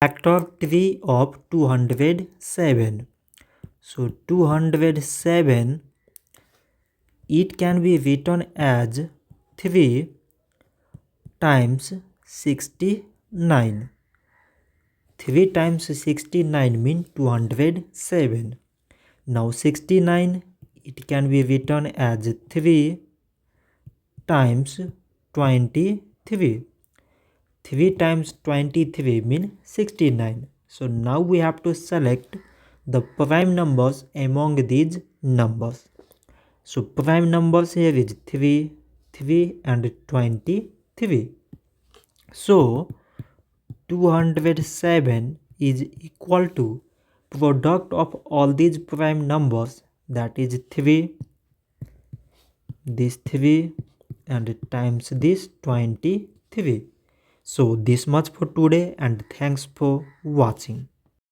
Factor 3 of 207. So 207, it can be written as 3 times 69. 3 times 69 means 207. Now 69, it can be written as 3 times 23. 3 times 23 means 69. So now we have to select the prime numbers among these numbers. So prime numbers here is 3, 3 and 23. So 207 is equal to product of all these prime numbers, that is 3, this 3 and times this 23. So this much for today, and thanks for watching.